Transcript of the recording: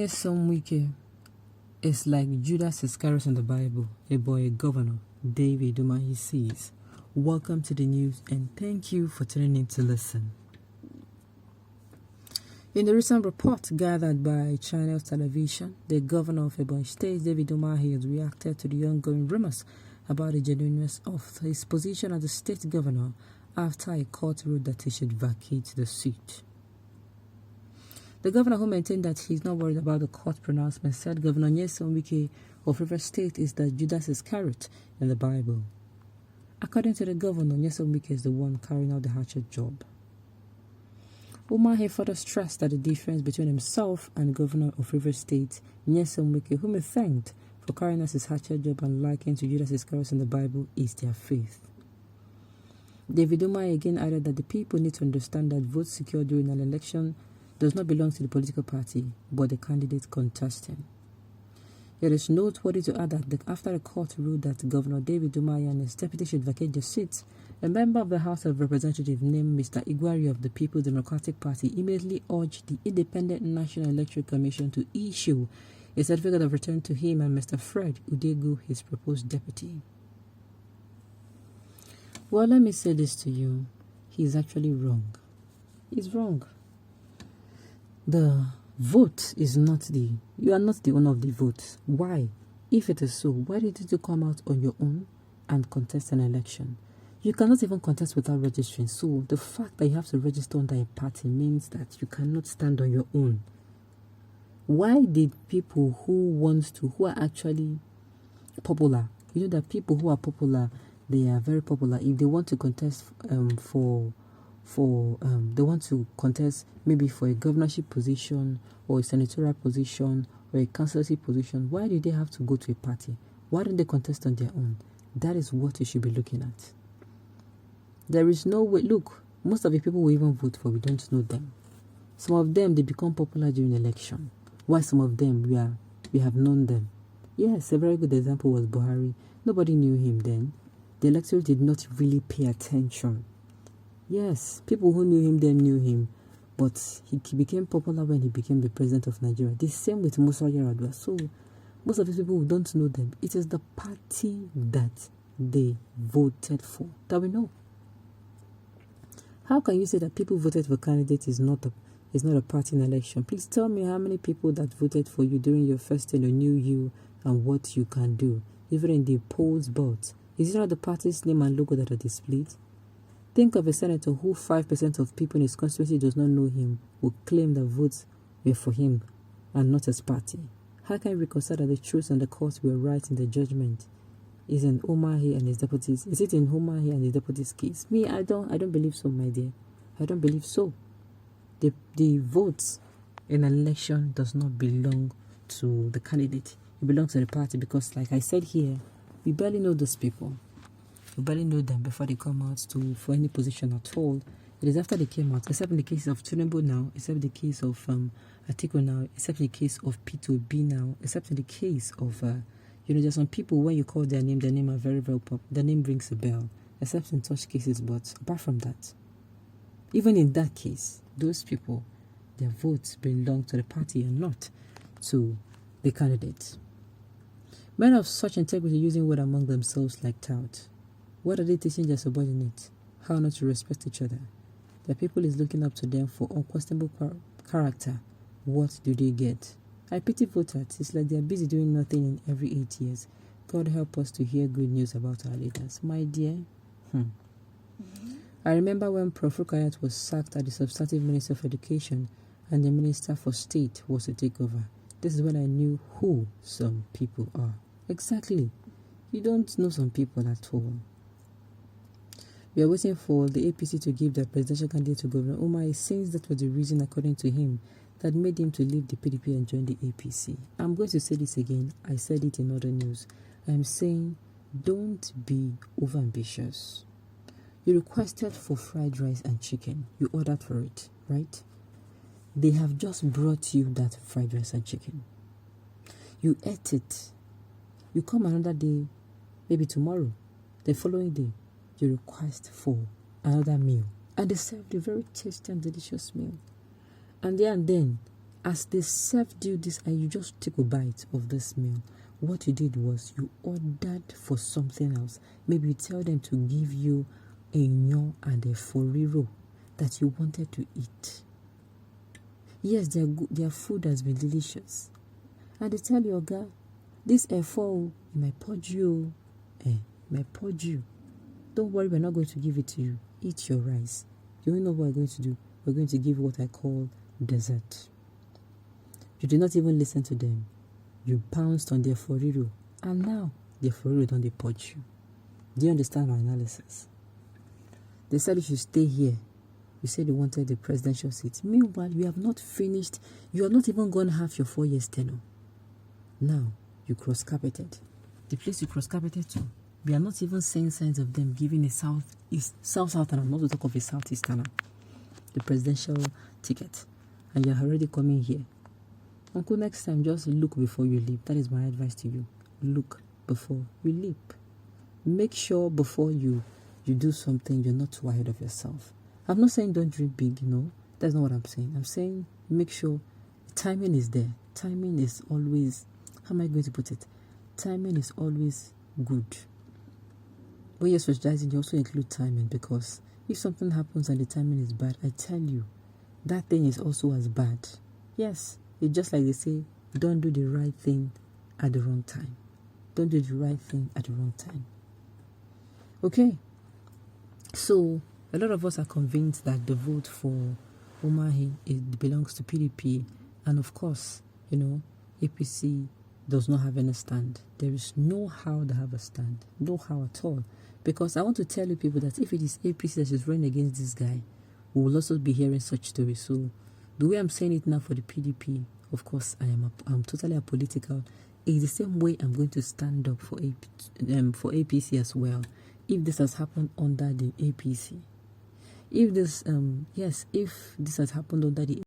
Nyesom Wike is like Judas Iscariort in the Bible, a boy, a governor, David Umahi says. Welcome to the news and thank you for tuning in to listen. In the recent report gathered by Channel Television, the governor of Ebonyi State, David Umahi, has reacted to the ongoing rumors about the genuineness of his position as the state governor after a court ruled that he should vacate the seat. The governor, who maintained that he's not worried about the court pronouncement, said Governor Nyesom Wike of Rivers State is the Judas Iscariort in the Bible. According to the governor, Nyesom Wike is the one carrying out the hatchet job. Umahi further stressed that the difference between himself and Governor of Rivers State, Nyesom Wike, whom he thanked for carrying out his hatchet job and likened to Judas Iscariot in the Bible, is their faith. David Umahi again added that the people need to understand that votes secured during an election does not belong to the political party, but the candidate contesting. It is noteworthy to add that after the court ruled that Governor David Umahi and his deputy should vacate their seats, a member of the House of Representatives named Mr. Iscariort of the People's Democratic Party immediately urged the Independent National Electoral Commission to issue a certificate of return to him and Mr. Fred Udegu, his proposed deputy. Well, let me say this to you. He is actually wrong. He's wrong. The vote is not you are not the owner of the vote. Why? If it is so, why did you come out on your own and contest an election? You cannot even contest without registering. So the fact that you have to register under a party means that you cannot stand on your own. Why did people who are actually popular, you know that people who are popular, they are very popular. If they want to contest they want to contest maybe for a governorship position or a senatorial position or a councillorship position, why do they have to go to a party? Why don't they contest on their own? That is what you should be looking at. There is no way. Look, most of the people we even vote for, we don't know them. Some of them, they become popular during election, while some of them, we have known them. Yes, a very good example was Buhari. Nobody knew him then. The electorate did not really pay attention. Yes, people who knew him then knew him, but he became popular when he became the president of Nigeria. The same with Musa Yar'Adua. So, most of these people who don't know them, it is the party that they voted for that we know. How can you say that people voted for candidate is not a party in election? Please tell me how many people that voted for you during your first term knew you and what you can do, even in the polls bought. Is it not the party's name and logo that are displayed? Think of a senator who 5% of people in his constituency does not know him, who claim that votes were for him and not his party. How can you reconcile that the truth and the courts were right in the judgment? Is in Umahi and his deputies? Is it in Umahi and his deputies' case? Me, I don't believe so, my dear. I don't believe so. The votes in an election does not belong to the candidate. It belongs to the party because, like I said here, we barely know those people. We barely know them before they come out for any position at all. It is after they came out, except in the case of Tinubu now, except in the case of Atiku now, except in the case of P2B now, except in the case of, there's some people, when you call their name are very, very popular. Their name rings a bell, except in such cases. But apart from that, even in that case, those people, their votes belong to the party and not to the candidates. Men of such integrity using word among themselves like tout. What are they teaching their subordinates? How not to respect each other. The people is looking up to them for unquestionable character. What do they get? I pity voters. It's like they are busy doing nothing in every 8 years. God help us to hear good news about our leaders. My dear. I remember when Prof. Rukayat was sacked as the substantive Minister of Education and the Minister for State was to take over. This is when I knew who some people are. Exactly. You don't know some people at all. We are waiting for the APC to give their presidential candidate to Governor Umahi, since that was the reason, according to him, that made him to leave the PDP and join the APC. I'm going to say this again. I said it in other news. I'm saying, don't be overambitious. You requested for fried rice and chicken. You ordered for it, right? They have just brought you that fried rice and chicken. You ate it. You come another day, maybe tomorrow, the following day, you request for another meal. And they served a very tasty and delicious meal. And then, As they served you this and you just took a bite of this meal, what you did was you ordered for something else. Maybe you tell them to give you a nyo and a foriro that you wanted to eat. Yes, their food has been delicious. And they tell your girl, this F4, it might purge you. It might purge you. Don't worry, we're not going to give it to you. Eat your rice. You know what we're going to do? We're going to give what I call dessert. You did not even listen to them. You pounced on their foriro. And now, their foriro don't purge you. Do you understand my analysis? They said you should stay here. You said you wanted the presidential seat. Meanwhile, you have not finished. You have not even gone half your 4 years tenure. Now, you cross-carpeted. The place you cross-carpeted to, we are not even seeing signs of them giving a south-southern, not to talk of a southeasterner, the presidential ticket. And you're already coming here. Uncle, next time, just look before you leap. That is my advice to you. Look before you leap. Make sure before you do something, you're not too ahead of yourself. I'm not saying don't dream big, That's not what I'm saying. I'm saying make sure timing is there. Timing is always, how am I going to put it? Timing is always good. When you're strategizing, you also include timing, because if something happens and the timing is bad, I tell you, that thing is also as bad. Yes, it's just like they say, don't do the right thing at the wrong time. Don't do the right thing at the wrong time. Okay, so a lot of us are convinced that the vote for Umahi, it belongs to PDP, and of course, APC does not have any stand. There is no how to have a stand, no how at all. Because I want to tell you people that if it is APC that is running against this guy, we will also be hearing such stories. So the way I'm saying it now for the PDP, of course, I'm totally apolitical. It's the same way I'm going to stand up for APC as well. If this has happened under the APC, if this has happened under the